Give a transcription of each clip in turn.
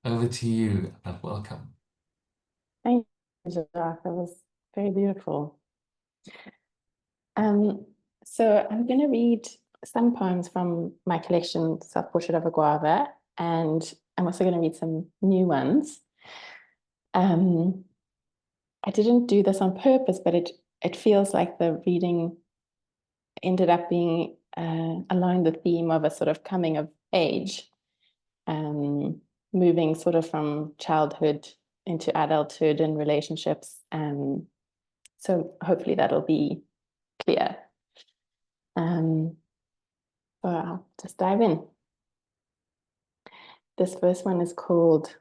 Over to you and welcome. Thank you, Jacques. That was very beautiful. So I'm going to read some poems from my collection, Self-Portrait of a Guava, and I'm also going to read some new ones. I didn't do this on purpose, but it feels like the reading ended up being along the theme of a sort of coming of age, moving sort of from childhood into adulthood and relationships. So hopefully that'll be clear. So I'll just dive in. This first one is called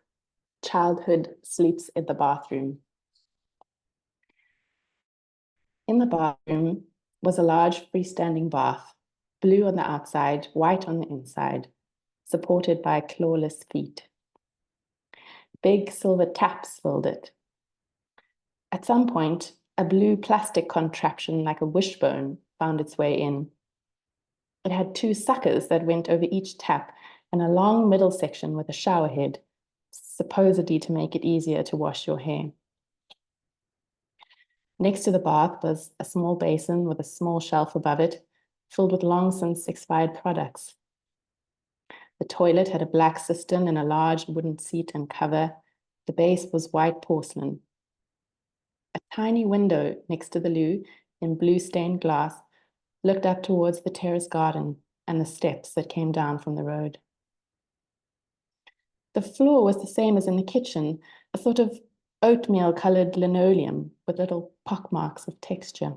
Childhood Sleeps in the Bathroom. In the bathroom was a large freestanding bath, blue on the outside, white on the inside, supported by clawless feet. Big silver taps filled it. At some point, a blue plastic contraption like a wishbone found its way in. It had two suckers that went over each tap and a long middle section with a shower head, supposedly to make it easier to wash your hair. Next to the bath was a small basin with a small shelf above it, filled with long since expired products. The toilet had a black cistern and a large wooden seat and cover. The base was white porcelain. A tiny window next to the loo, in blue stained glass, looked up towards the terrace garden and the steps that came down from the road. The floor was the same as in the kitchen, a sort of oatmeal-colored linoleum with little pockmarks of texture.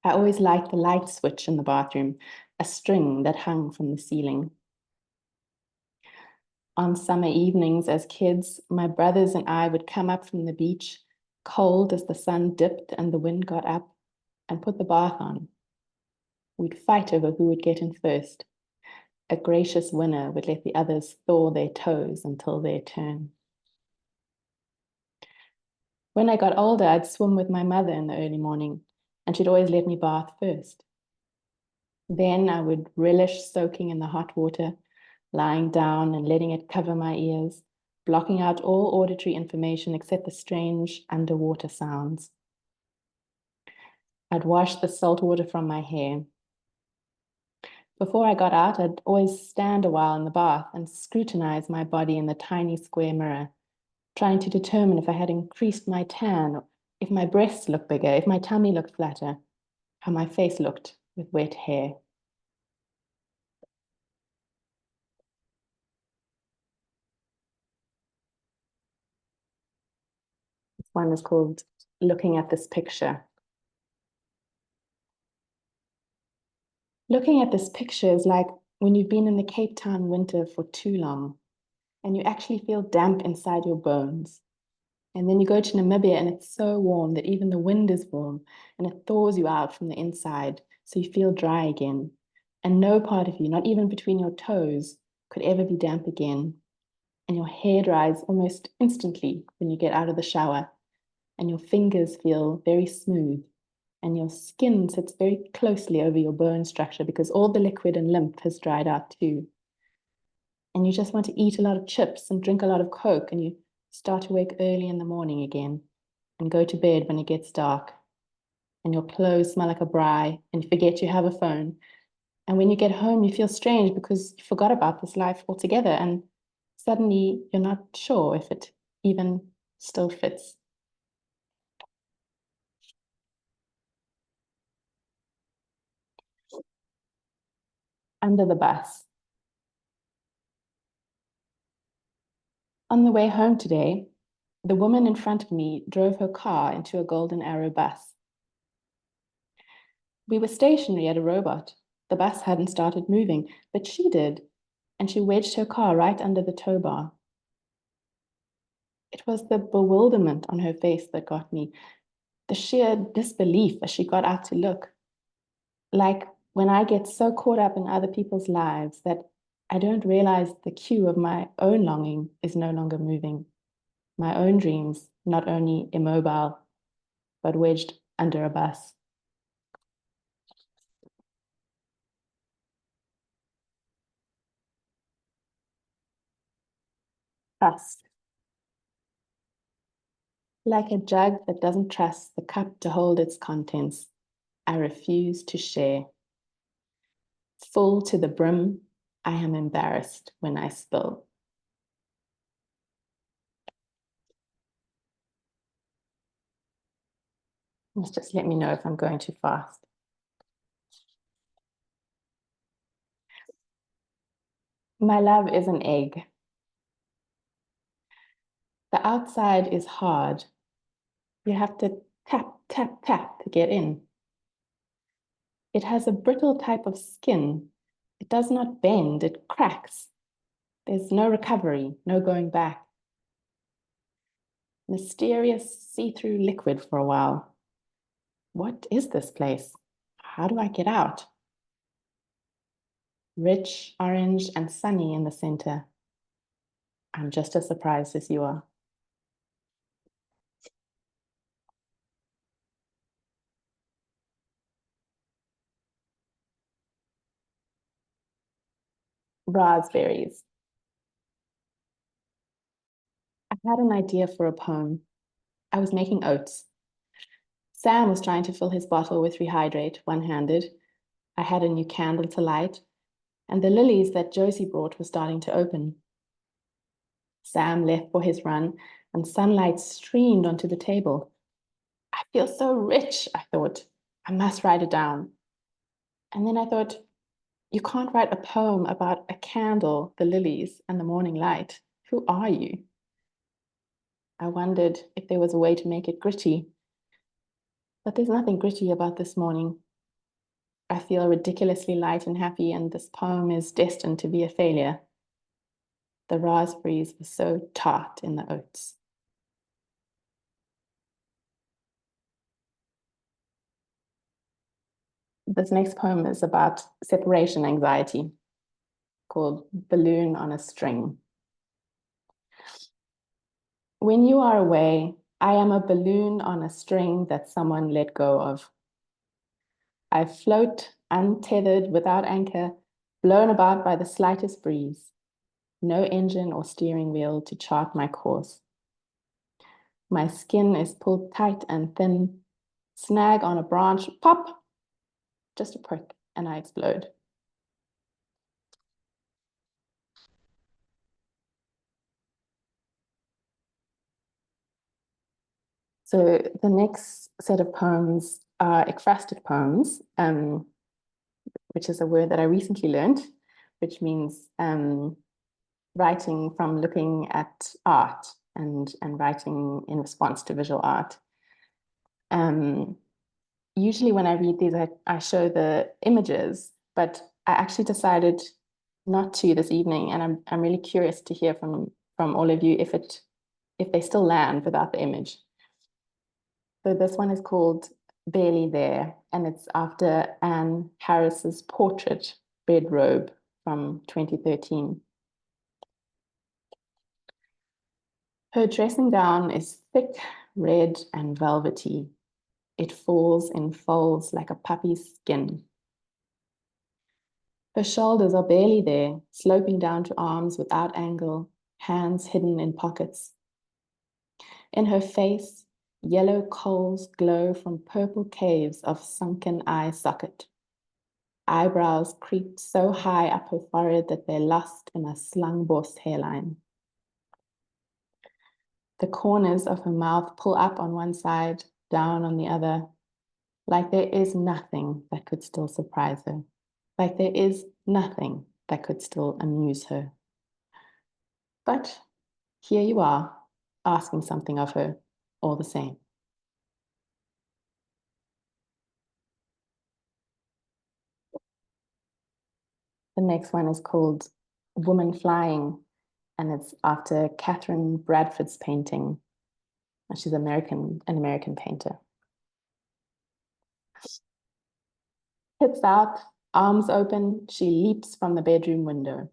I always liked the light switch in the bathroom, a string that hung from the ceiling. On summer evenings as kids, my brothers and I would come up from the beach, cold as the sun dipped and the wind got up, and put the bath on. We'd fight over who would get in first. A gracious winner would let the others thaw their toes until their turn. When I got older, I'd swim with my mother in the early morning, and she'd always let me bath first. Then I would relish soaking in the hot water, lying down and letting it cover my ears, blocking out all auditory information except the strange underwater sounds. I'd wash the salt water from my hair. Before I got out, I'd always stand a while in the bath and scrutinize my body in the tiny square mirror, trying to determine if I had increased my tan, if my breasts looked bigger, if my tummy looked flatter, how my face looked with wet hair. This one is called Looking at This Picture. Looking at this picture is like when you've been in the Cape Town winter for too long and you actually feel damp inside your bones. And then you go to Namibia and it's so warm that even the wind is warm and it thaws you out from the inside, so you feel dry again. And no part of you, not even between your toes, could ever be damp again. And your hair dries almost instantly when you get out of the shower, and your fingers feel very smooth, and your skin sits very closely over your bone structure because all the liquid and lymph has dried out too. And you just want to eat a lot of chips and drink a lot of Coke, and you start to wake early in the morning again and go to bed when it gets dark. And your clothes smell like a braai, and you forget you have a phone. And when you get home, you feel strange because you forgot about this life altogether, and suddenly you're not sure if it even still fits. Under the bus. On the way home today, the woman in front of me drove her car into a Golden Arrow bus. We were stationary at a robot. The bus hadn't started moving, but she did, and she wedged her car right under the tow bar. It was the bewilderment on her face that got me, the sheer disbelief as she got out to look. Like when I get so caught up in other people's lives that I don't realize the cue of my own longing is no longer moving. My own dreams, not only immobile, but wedged under a bus. Trust. Like a jug that doesn't trust the cup to hold its contents, I refuse to share. Full to the brim, I am embarrassed when I spill. Just let me know if I'm going too fast. My love is an egg. The outside is hard. You have to tap, tap, tap to get in. It has a brittle type of skin. It does not bend, it cracks. There's no recovery, no going back. Mysterious see-through liquid for a while. What is this place? How do I get out? Rich, orange, and sunny in the center. I'm just as surprised as you are. Raspberries. I had an idea for a poem. I was making oats. Sam was trying to fill his bottle with rehydrate, one-handed. I had a new candle to light, and the lilies that Josie brought were starting to open. Sam left for his run, and sunlight streamed onto the table. I feel so rich, I thought. I must write it down. And then I thought, you can't write a poem about a candle, the lilies, and the morning light. Who are you? I wondered if there was a way to make it gritty. But there's nothing gritty about this morning. I feel ridiculously light and happy, and this poem is destined to be a failure. The raspberries were so tart in the oats. This next poem is about separation anxiety, called Balloon on a String. When you are away, I am a balloon on a string that someone let go of. I float untethered without anchor, blown about by the slightest breeze. No engine or steering wheel to chart my course. My skin is pulled tight and thin, snag on a branch, pop, just a prick, and I explode. So the next set of poems are ekphrastic poems, which is a word that I recently learned, which means writing from looking at art and writing in response to visual art. Usually when I read these, I show the images, but I actually decided not to this evening, and I'm really curious to hear from all of you if they still land without the image. So this one is called Barely There, and it's after Anne Harris's portrait, Red Robe, from 2013. Her dressing gown is thick, red, and velvety. It falls in folds like a puppy's skin. Her shoulders are barely there, sloping down to arms without angle, hands hidden in pockets. In her face, yellow coals glow from purple caves of sunken eye socket. Eyebrows creep so high up her forehead that they're lost in a slung-bossed hairline. The corners of her mouth pull up on one side, down on the other, like there is nothing that could still surprise her, like there is nothing that could still amuse her. But here you are, asking something of her, all the same. The next one is called Woman Flying, and it's after Catherine Bradford's painting. She's an American painter. Hips out, arms open, she leaps from the bedroom window.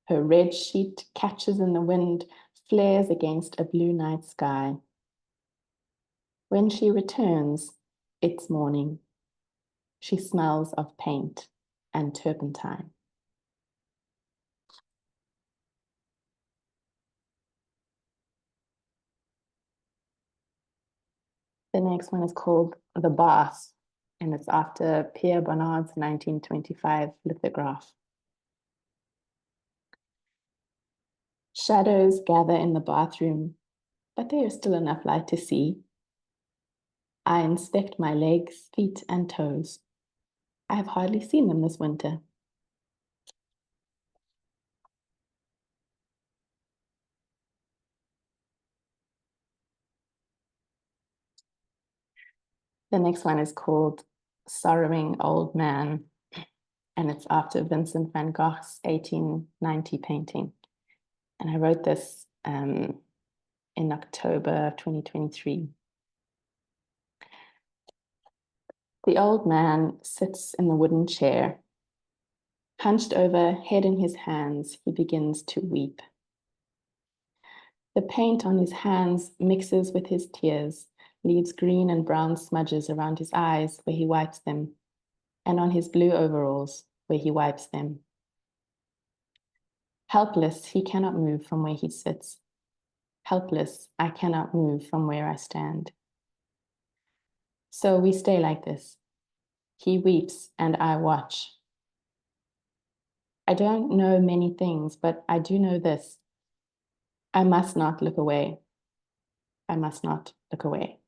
Her red sheet catches in the wind, flares against a blue night sky. When she returns, it's morning. She smells of paint and turpentine. The next one is called The Bath, and it's after Pierre Bonnard's 1925 lithograph. Shadows gather in the bathroom, but there is still enough light to see. I inspect my legs, feet, and toes. I have hardly seen them this winter. The next one is called Sorrowing Old Man, and it's after Vincent van Gogh's 1890 painting. And I wrote this in October 2023. The old man sits in the wooden chair. Hunched over, head in his hands, he begins to weep. The paint on his hands mixes with his tears, leaves green and brown smudges around his eyes where he wipes them, and on his blue overalls where he wipes them. Helpless, he cannot move from where he sits. Helpless, I cannot move from where I stand. So we stay like this. He weeps and I watch. I don't know many things, but I do know this. I must not look away. I must not look away.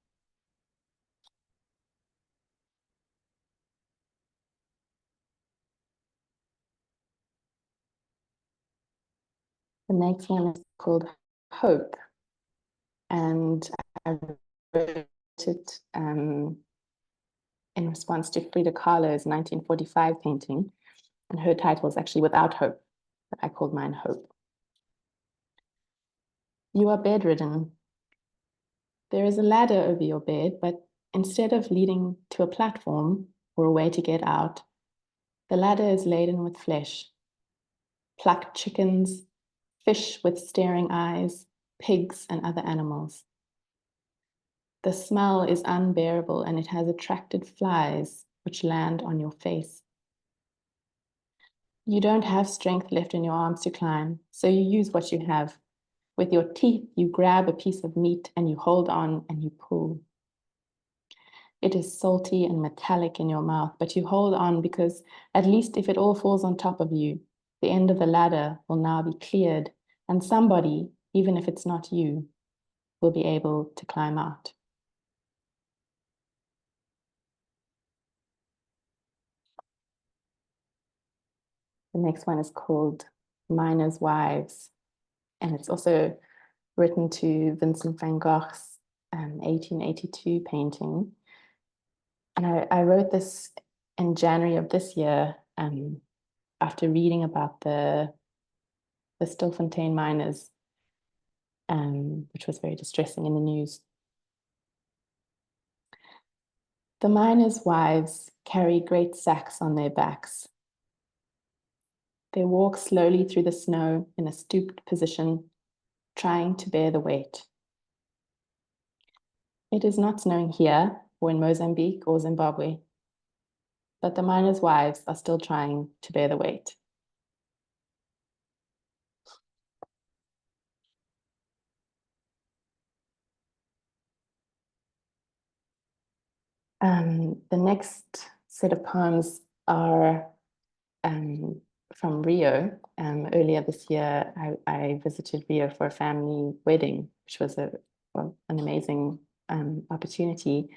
The next one is called Hope. And I wrote it in response to Frida Kahlo's 1945 painting. And her title is actually Without Hope, but I called mine Hope. You are bedridden. There is a ladder over your bed, but instead of leading to a platform or a way to get out, the ladder is laden with flesh. Plucked chickens, fish with staring eyes, pigs and other animals. The smell is unbearable and it has attracted flies which land on your face. You don't have strength left in your arms to climb, so you use what you have. With your teeth, you grab a piece of meat and you hold on and you pull. It is salty and metallic in your mouth, but you hold on because at least if it all falls on top of you, the end of the ladder will now be cleared and somebody, even if it's not you, will be able to climb out. The next one is called Miners' Wives, and it's also written to Vincent van Gogh's 1882 painting. And I wrote this in January of this year after reading about the Stilfontein miners, which was very distressing in the news. The miners' wives carry great sacks on their backs. They walk slowly through the snow in a stooped position, trying to bear the weight. It is not snowing here or in Mozambique or Zimbabwe, but the miners' wives are still trying to bear the weight. The next set of poems are from Rio. Earlier this year, I visited Rio for a family wedding, which was an amazing opportunity.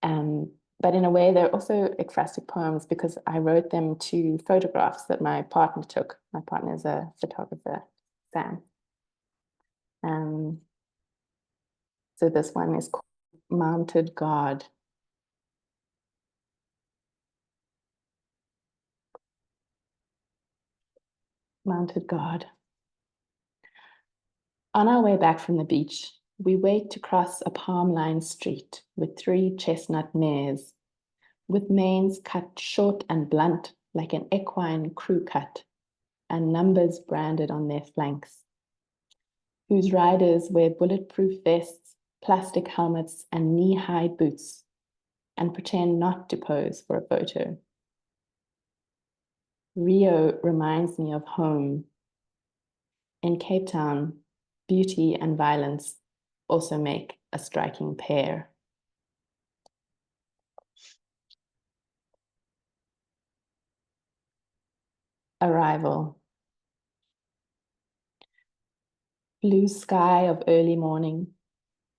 But in a way, they're also ekphrastic poems because I wrote them to photographs that my partner took. My partner is a photographer, Sam. So this one is called Mounted Guard. Mounted Guard. On our way back from the beach, we wait to cross a palm-lined street with 3 chestnut mares, with manes cut short and blunt like an equine crew cut, and numbers branded on their flanks, whose riders wear bulletproof vests, plastic helmets, and knee-high boots, and pretend not to pose for a photo. Rio reminds me of home. In Cape Town, beauty and violence also make a striking pair. arrival. Blue sky of early morning,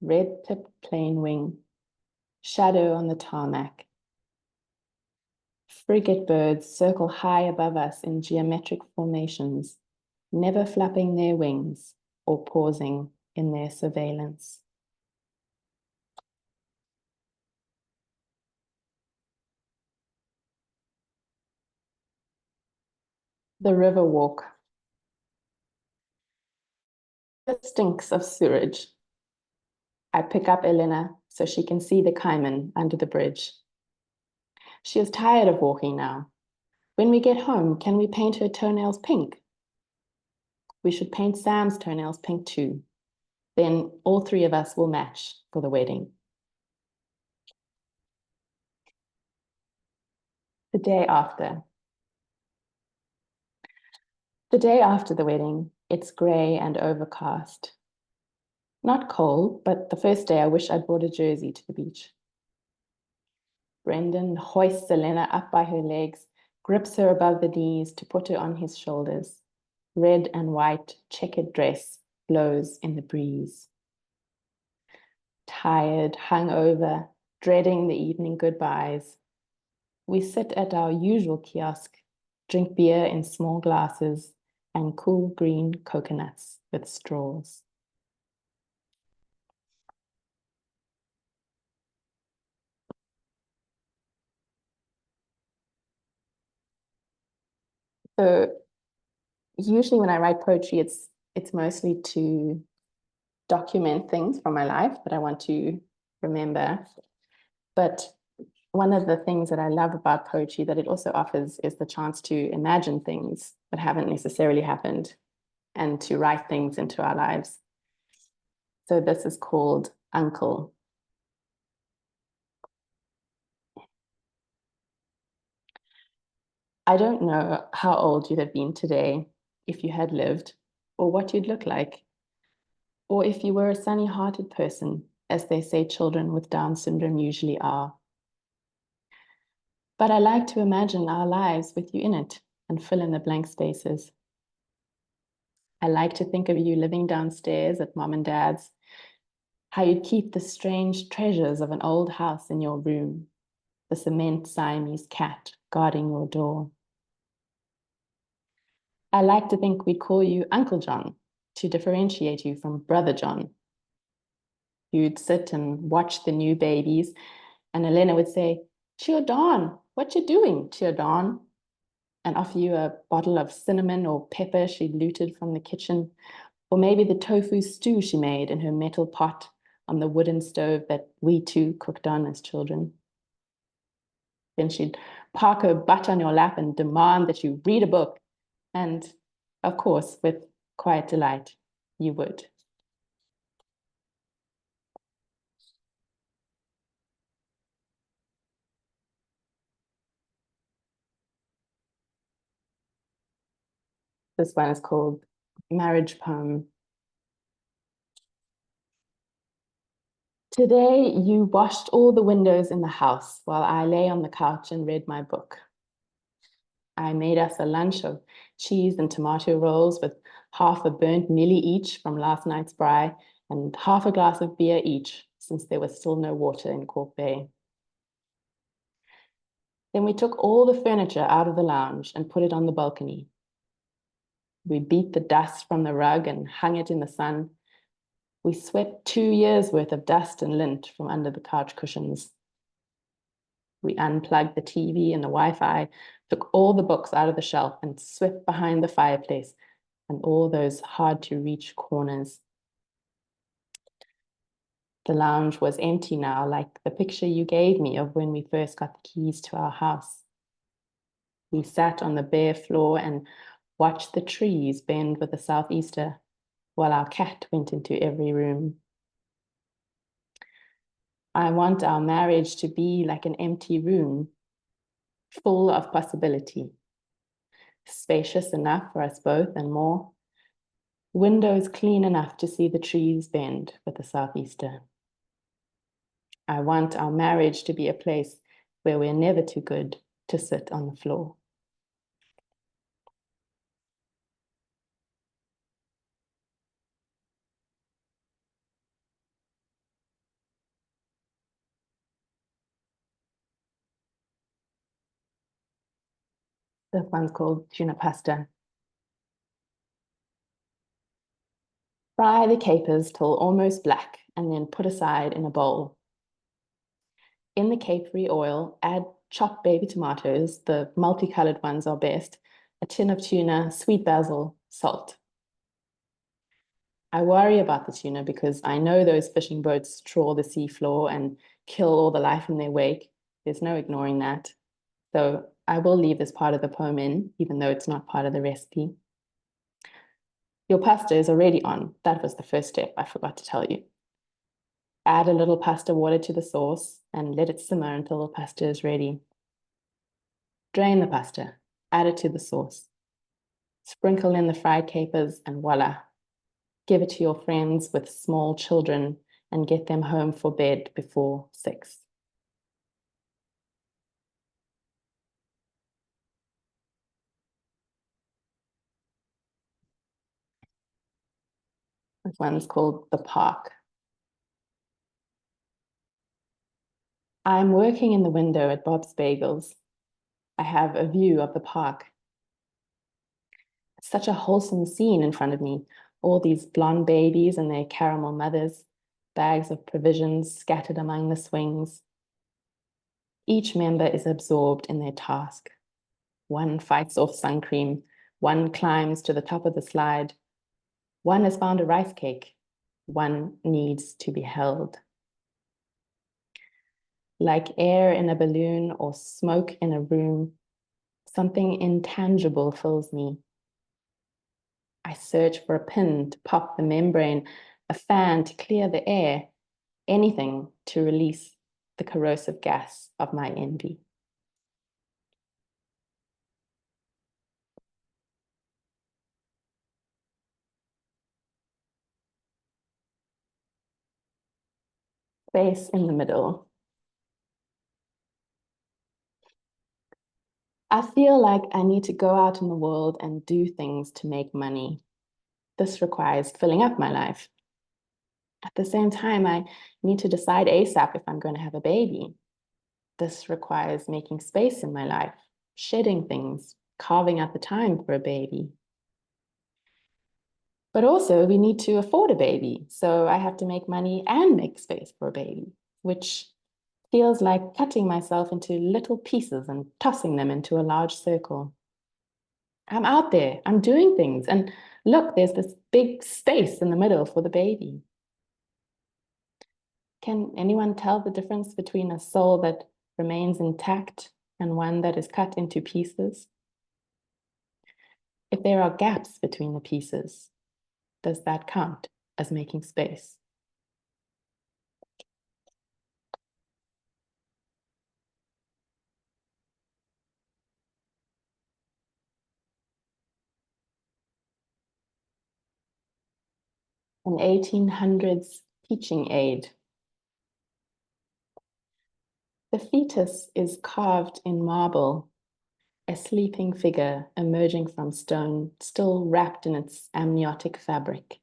red-tipped plane wing, shadow on the tarmac. Frigate birds circle high above us in geometric formations, never flapping their wings or pausing in their surveillance. The river walk. It stinks of sewage. I pick up Elena so she can see the caiman under the bridge. She is tired of walking now. When we get home, can we paint her toenails pink? We should paint Sam's toenails pink too. Then all three of us will match for the wedding. The day after. The day after the wedding, it's grey and overcast. Not cold, but the first day I wish I'd brought a jersey to the beach. Brendan hoists Elena up by her legs, grips her above the knees to put her on his shoulders. Red and white checkered dress blows in the breeze. Tired, hungover, dreading the evening goodbyes, we sit at our usual kiosk, drink beer in small glasses, and cool green coconuts with straws. So usually when I write poetry, it's mostly to document things from my life that I want to remember. But one of the things that I love about poetry that it also offers is the chance to imagine things that haven't necessarily happened and to write things into our lives. So this is called Uncle. I don't know how old you'd have been today if you had lived, or what you'd look like, or if you were a sunny-hearted person, as they say children with Down syndrome usually are. But I like to imagine our lives with you in it and fill in the blank spaces. I like to think of you living downstairs at mom and dad's, how you'd keep the strange treasures of an old house in your room, the cement Siamese cat guarding your door. I like to think we'd call you Uncle John to differentiate you from Brother John. You'd sit and watch the new babies, and Elena would say, "Cheer Dawn, what you doing, Cheer Dawn?" and offer you a bottle of cinnamon or pepper she'd looted from the kitchen, or maybe the tofu stew she made in her metal pot on the wooden stove that we too cooked on as children. Then she'd park her butt on your lap and demand that you read a book. And of course, with quiet delight, you would. This one is called Marriage Poem. Today, you washed all the windows in the house while I lay on the couch and read my book. I made us a lunch of cheese and tomato rolls with half a burnt millie each from last night's braai and half a glass of beer each, since there was still no water in Cork Bay. Then we took all the furniture out of the lounge and put it on the balcony. We beat the dust from the rug and hung it in the sun. We swept 2 years' worth of dust and lint from under the couch cushions. We unplugged the TV and the Wi-Fi, took all the books out of the shelf and swept behind the fireplace and all those hard-to-reach corners. The lounge was empty now, like the picture you gave me of when we first got the keys to our house. We sat on the bare floor and watched the trees bend with the southeaster while our cat went into every room. I want our marriage to be like an empty room, full of possibility, spacious enough for us both and more, windows clean enough to see the trees bend with the southeaster. I want our marriage to be a place where we're never too good to sit on the floor. This one's called tuna pasta. Fry the capers till almost black and then put aside in a bowl. In the capery oil, add chopped baby tomatoes, the multicolored ones are best, a tin of tuna, sweet basil, salt. I worry about the tuna because I know those fishing boats trawl the seafloor and kill all the life in their wake. There's no ignoring that. So I will leave this part of the poem in, even though it's not part of the recipe. Your pasta is already on. That was the first step I forgot to tell you. Add a little pasta water to the sauce and let it simmer until the pasta is ready. Drain the pasta, add it to the sauce. Sprinkle in the fried capers and voila. Give it to your friends with small children and get them home for bed before 6. This one's called The Park. I'm working in the window at Bob's Bagels. I have a view of the park. It's such a wholesome scene in front of me. All these blonde babies and their caramel mothers, bags of provisions scattered among the swings. Each member is absorbed in their task. One fights off sun cream. One climbs to the top of the slide. One has found a rice cake. One needs to be held. Like air in a balloon or smoke in a room, something intangible fills me. I search for a pin to pop the membrane, a fan to clear the air, anything to release the corrosive gas of my envy. Space in the middle. I feel like I need to go out in the world and do things to make money. This requires filling up my life. At the same time, I need to decide ASAP if I'm going to have a baby. This requires making space in my life, shedding things, carving out the time for a baby. But also, we need to afford a baby, so I have to make money and make space for a baby, which feels like cutting myself into little pieces and tossing them into a large circle. I'm out there, I'm doing things, and look, there's this big space in the middle for the baby. Can anyone tell the difference between a soul that remains intact and one that is cut into pieces? If there are gaps between the pieces, does that count as making space? An 1800s teaching aid. The fetus is carved in marble, a sleeping figure emerging from stone, still wrapped in its amniotic fabric.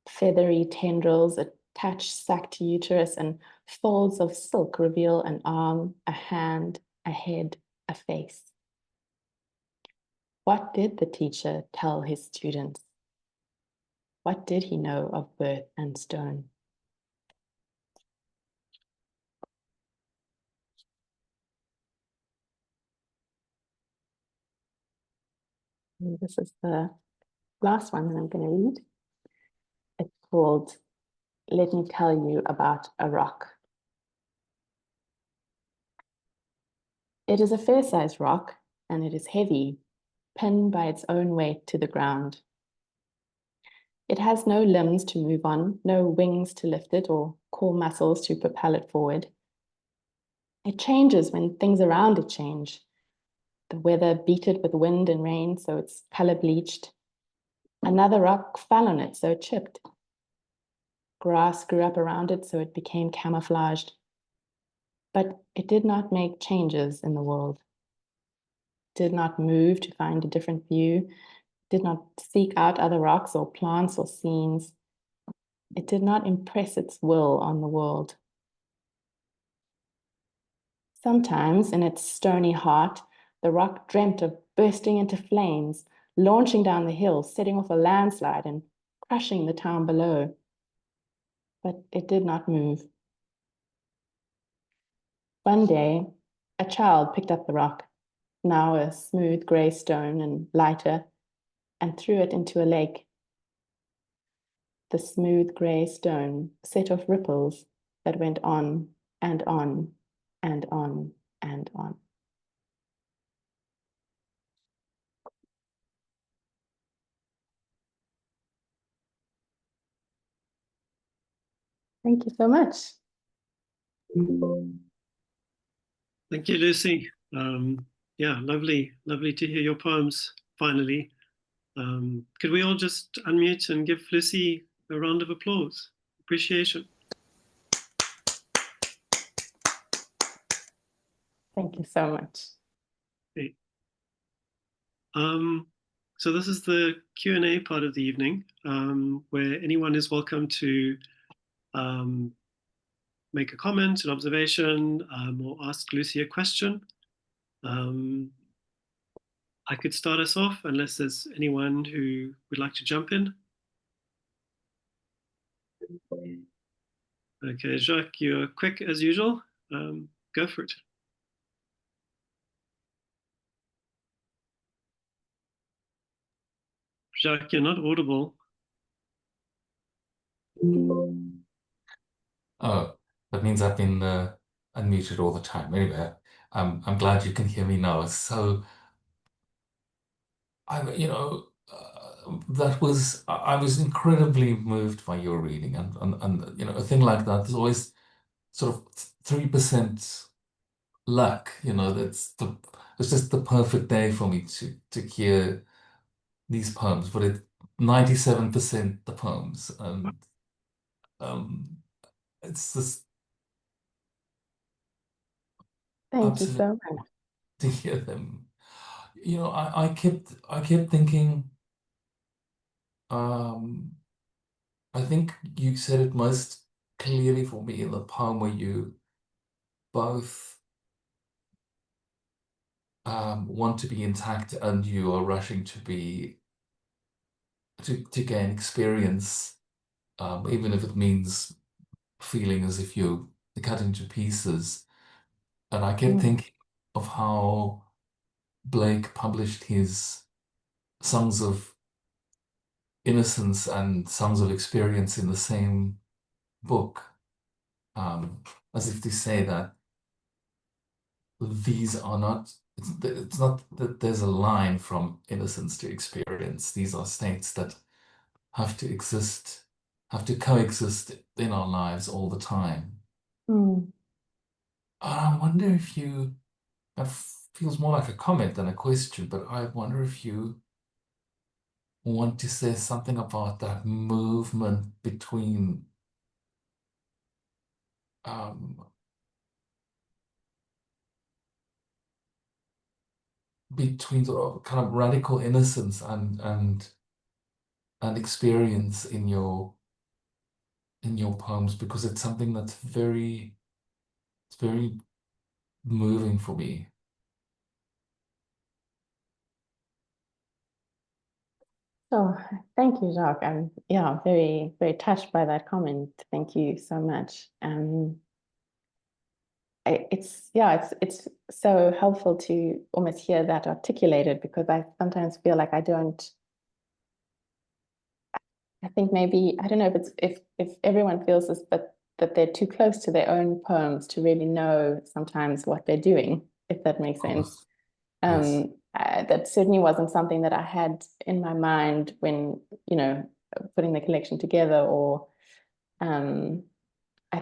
Feathery tendrils attach sac to uterus, and folds of silk reveal an arm, a hand, a head, a face. What did the teacher tell his students? What did he know of birth and stone? And this is the last one that I'm going to read. It's called Let Me Tell You About a Rock. It is a fair-sized rock, and it is heavy, pinned by its own weight to the ground. It has no limbs to move on, no wings to lift it, or core muscles to propel it forward. It changes when things around it change. The weather beat it with wind and rain, so it's color bleached. Another rock fell on it, so it chipped. Grass grew up around it, so it became camouflaged. But it did not make changes in the world. Did not move to find a different view, did not seek out other rocks or plants or scenes. It did not impress its will on the world. Sometimes in its stony heart, The rock dreamt of bursting into flames, launching down the hill, setting off a landslide and crushing the town below. But it did not move. One day, a child picked up the rock, now a smooth grey stone and lighter, and threw it into a lake. The smooth grey stone set off ripples that went on and on and on and on. Thank you so much. Thank you, Lucy. Yeah, lovely to hear your poems finally. Could we all just unmute and give Lucy a round of applause? Appreciation. Thank you so much. Okay. So this is the Q&A part of the evening, where anyone is welcome to make a comment, an observation, or ask Lucy a question. I could start us off unless there's anyone who would like to jump in. Okay, Jacques, you're quick as usual. Go for it. Jacques, you're not audible. Oh, that means I've been unmuted all the time. Anyway, I'm glad you can hear me now. So, that was I was incredibly moved by your reading, and a thing like that is always sort of 3% luck. It's just the perfect day for me to hear these poems, but it's 97% the poems, and um, it's just Thank you absolutely so much. to hear them. I kept thinking, um, I think you said it most clearly for me in the poem where you both want to be intact and you are rushing to gain experience, even if it means feeling as if you're cut into pieces. And I kept thinking of how Blake published his Songs of Innocence and Songs of Experience in the same book, as if to say that these are not, it's not that there's a line from innocence to experience. These are states that have to exist, have to coexist in our lives all the time. Mm. I wonder if that feels more like a comment than a question, but I wonder if you want to say something about that movement um, between sort of kind of radical innocence and experience in your poems, because it's something that's it's very moving for me. Oh, thank you, Jacques. I'm very, very touched by that comment. Thank you so much. It's so helpful to almost hear that articulated, because I sometimes feel like I think maybe, I don't know if everyone feels this, but that they're too close to their own poems to really know sometimes what they're doing, if that makes sense. Yes. That certainly wasn't something that I had in my mind when, putting the collection together, or I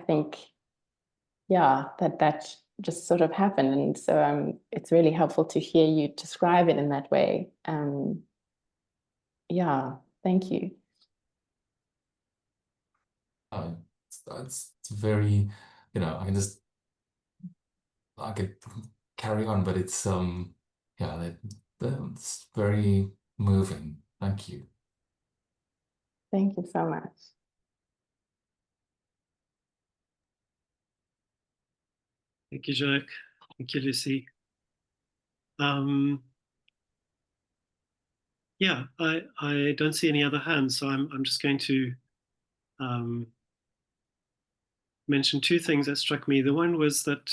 think, that just sort of happened. And so it's really helpful to hear you describe it in that way. Thank you. It's very, I could carry on, but it's very moving. Thank you. Thank you so much. Thank you, Jacques. Thank you, Lucy. Yeah, I don't see any other hands, so I'm just going to mention two things that struck me. The one was that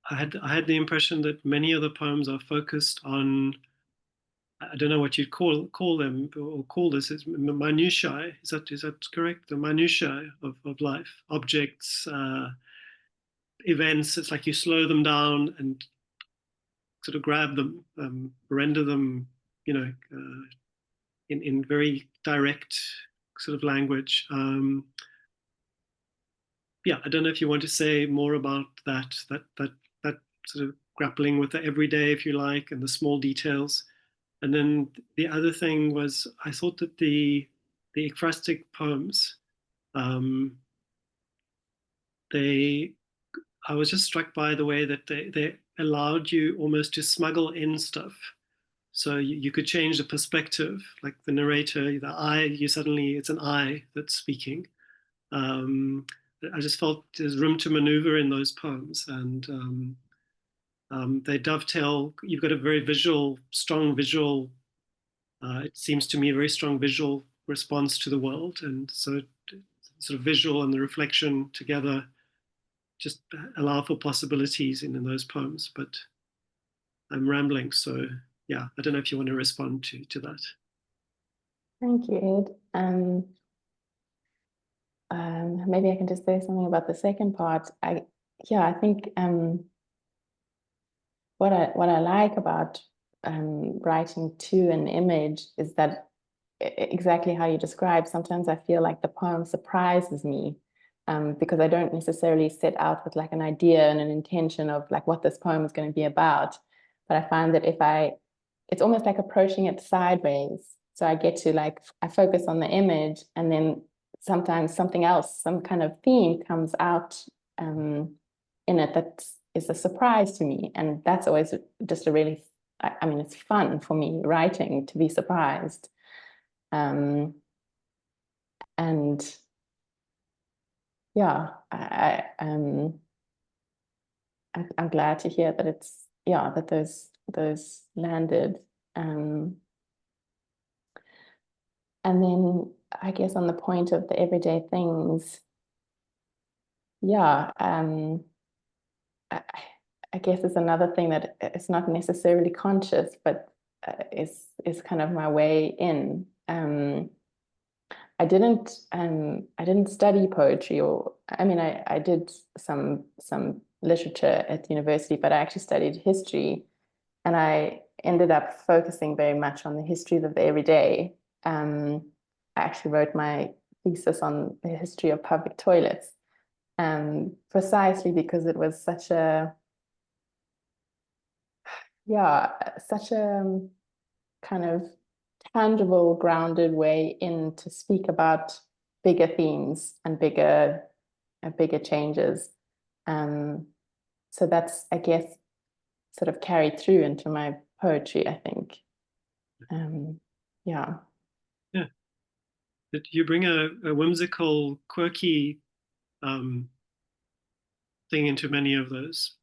I had the impression that many of the poems are focused on, I don't know what you'd call them or call this, is minutiae. Is that correct? The minutiae of life, objects, events. It's like you slow them down and sort of grab them, render them, in very direct sort of language. Yeah, I don't know if you want to say more about that sort of grappling with the everyday, if you like, and the small details. And then the other thing was, I thought that the ekphrastic poems, I was just struck by the way that they allowed you almost to smuggle in stuff. So you could change the perspective, like the narrator, the I, it's an I that's speaking. I just felt there's room to maneuver in those poems, and they dovetail. You've got a very strong visual, it seems to me, a very strong visual response to the world. And so sort of visual and the reflection together just allow for possibilities in those poems. But I'm rambling, so yeah, I don't know if you want to respond to that. Thank you, Ed. Maybe I can just say something about the second part. I think what I like about writing to an image is that exactly how you describe. Sometimes I feel like the poem surprises me because I don't necessarily set out with like an idea and an intention of like what this poem is going to be about. But I find that it's almost like approaching it sideways. So I get to I focus on the image, and then sometimes something else, some kind of theme comes out in it that is a surprise to me. And that's always just a really, I mean, it's fun for me writing to be surprised. And yeah, I'm glad to hear that that those landed. And then I guess on the point of the everyday things, I guess it's another thing that it's not necessarily conscious, but is kind of my way in. I didn't study poetry, or I mean, I did some literature at university, but I actually studied history, and I ended up focusing very much on the history of the everyday. I actually wrote my thesis on the history of public toilets, precisely because it was such a kind of tangible, grounded way in to speak about bigger themes and bigger changes. So that's, I guess, sort of carried through into my poetry, I think. Yeah. You bring a whimsical, quirky thing into many of those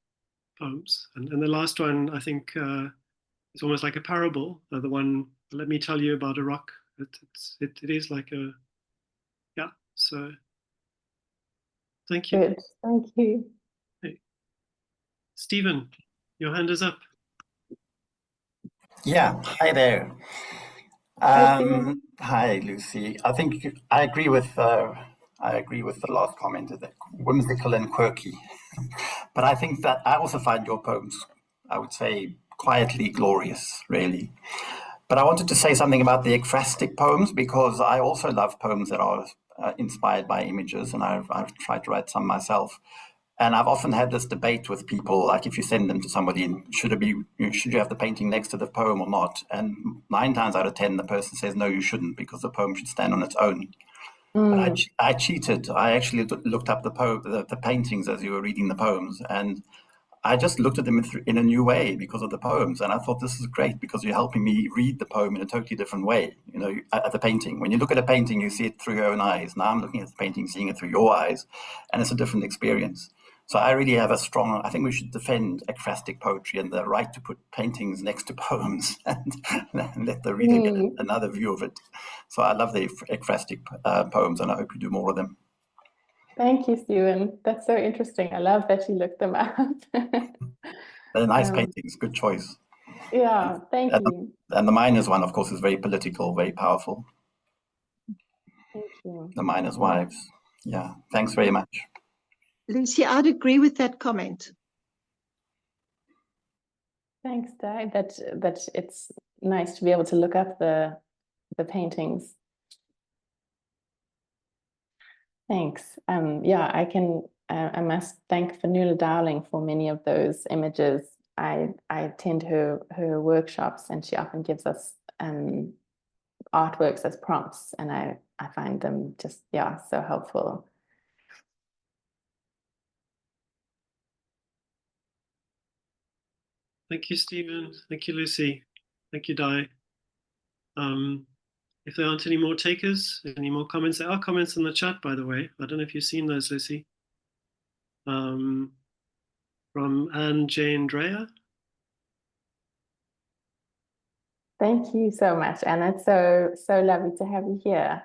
poems. And the last one, I think, it's almost like a parable. The one, let me tell you about a rock. It is like a, yeah. So thank you. Good. Thank you. Hey. Stephen, your hand is up. Yeah, hi there. Hi, Lucy. I think I agree with the last comment, that whimsical and quirky. But I think that I also find your poems, I would say, quietly glorious, really. But I wanted to say something about the ekphrastic poems, because I also love poems that are inspired by images, and I've tried to write some myself. And I've often had this debate with people, like if you send them to somebody, should you have the painting next to the poem or not? And 9 times out of 10, the person says, no, you shouldn't, because the poem should stand on its own. But I cheated. I actually looked up the paintings as you were reading the poems, and I just looked at them in a new way because of the poems. And I thought, this is great, because you're helping me read the poem in a totally different way. At the painting, when you look at a painting, you see it through your own eyes. Now I'm looking at the painting, seeing it through your eyes, and it's a different experience. So I really have a strong, I think we should defend ekphrastic poetry and the right to put paintings next to poems and let the reader get another view of it. So I love the ekphrastic poems, and I hope you do more of them. Thank you, Stephen. That's so interesting. I love that you looked them up. They're nice paintings, good choice. Yeah, thank you. And the Miners one, of course, is very political, very powerful. Thank you. The Miners' Wives. Yeah, thanks very much. Lucy, I'd agree with that comment. Thanks, Di. That it's nice to be able to look up the paintings. Thanks. Yeah, I must thank Fanula Dowling for many of those images. I attend her workshops, and she often gives us artworks as prompts, and I find them just, yeah, so helpful. Thank you, Stephen. Thank you, Lucy. Thank you, Di. If there aren't any more takers, any more comments, there are comments in the chat, by the way. I don't know if you've seen those, Lucy. From Anne Jane Dreyer. Thank you so much, and it's so lovely to have you here.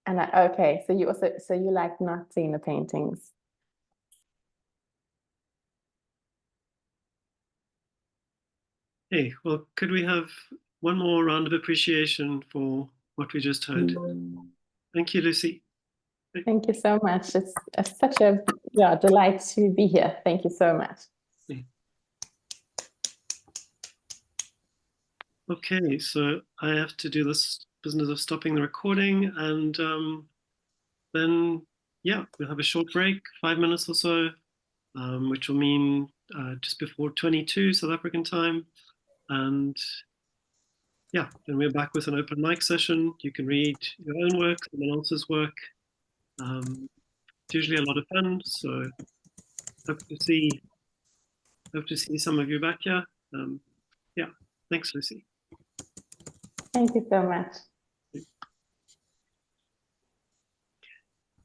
And okay, so you like not seeing the paintings. Hey, well, could we have one more round of appreciation for what we just heard? Thank you, Lucy. Thank you so much. It's such a delight to be here. Thank you so much. Okay, so I have to do this business of stopping the recording, and then, yeah, we'll have a short break, 5 minutes or so, which will mean just before 22 South African time. And yeah, then we're back with an open mic session. You can read your own work, someone else's work. It's usually a lot of fun, so hope to see some of you back here. Yeah, thanks, Lucy. Thank you so much.